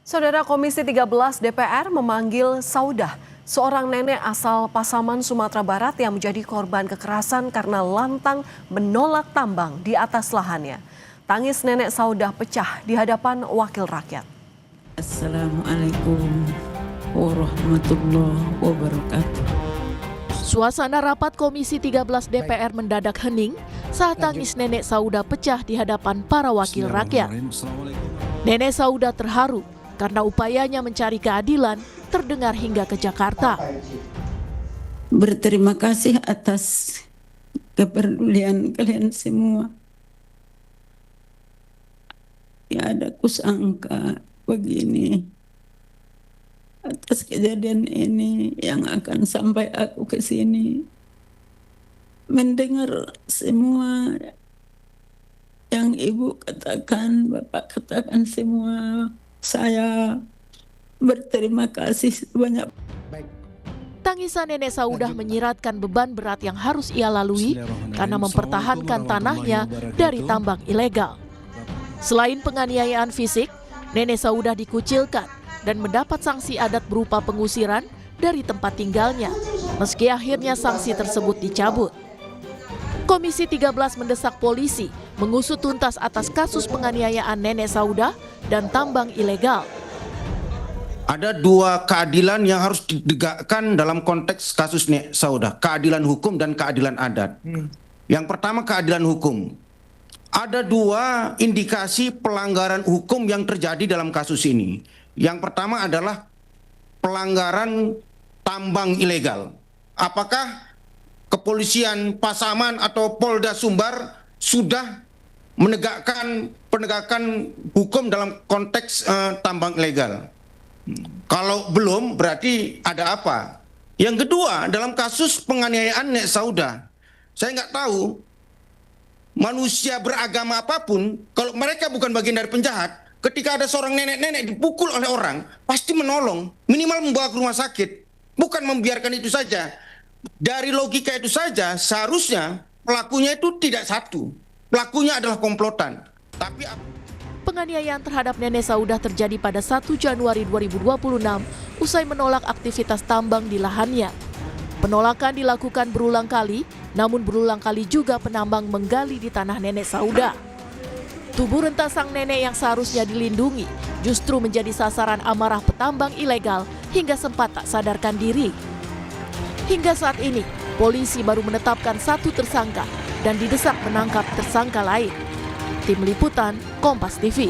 Saudara Komisi 13 DPR memanggil Saudah, seorang nenek asal Pasaman, Sumatera Barat yang menjadi korban kekerasan karena lantang menolak tambang di atas lahannya. Tangis nenek Saudah pecah di hadapan wakil rakyat. Assalamualaikum warahmatullahi wabarakatuh. Suasana rapat Komisi 13 DPR mendadak hening saat tangis nenek Saudah pecah di hadapan para wakil rakyat. Nenek Saudah terharu karena upayanya mencari keadilan terdengar hingga ke Jakarta. Berterima kasih atas kepedulian kalian semua. Ya ada kusangka begini atas kejadian ini yang akan sampai aku ke sini. Mendengar semua yang ibu katakan, bapak katakan semua, saya berterima kasih sebanyak. Tangisan nenek Saudah menyiratkan beban berat yang harus ia lalui karena mempertahankan tanahnya dari tambang ilegal. Selain penganiayaan fisik, nenek Saudah dikucilkan dan mendapat sanksi adat berupa pengusiran dari tempat tinggalnya, meski akhirnya sanksi tersebut dicabut. Komisi 13 mendesak polisi mengusut tuntas atas kasus penganiayaan nenek Saudah dan tambang ilegal. Ada dua keadilan yang harus ditegakkan dalam konteks kasus nenek Saudah, keadilan hukum dan keadilan adat. Yang pertama keadilan hukum. Ada dua indikasi pelanggaran hukum yang terjadi dalam kasus ini. Yang pertama adalah pelanggaran tambang ilegal. Apakah kepolisian Pasaman atau Polda Sumbar sudah menegakkan penegakan hukum dalam konteks tambang ilegal? Kalau belum, berarti ada apa? Yang kedua, dalam kasus penganiayaan nenek Saudah, saya nggak tahu manusia beragama apapun, kalau mereka bukan bagian dari penjahat, ketika ada seorang nenek-nenek dipukul oleh orang, pasti menolong, minimal membawa ke rumah sakit, bukan membiarkan itu saja. Dari logika itu saja, seharusnya pelakunya itu tidak satu, pelakunya adalah komplotan. Tapi penganiayaan terhadap nenek Saudah terjadi pada 1 Januari 2026 usai menolak aktivitas tambang di lahannya. Penolakan dilakukan berulang kali, namun berulang kali juga penambang menggali di tanah nenek Saudah. Tubuh renta sang nenek yang seharusnya dilindungi justru menjadi sasaran amarah petambang ilegal hingga sempat tak sadarkan diri. Hingga saat ini, polisi baru menetapkan 1 tersangka dan didesak menangkap tersangka lain. Tim Liputan, Kompas TV.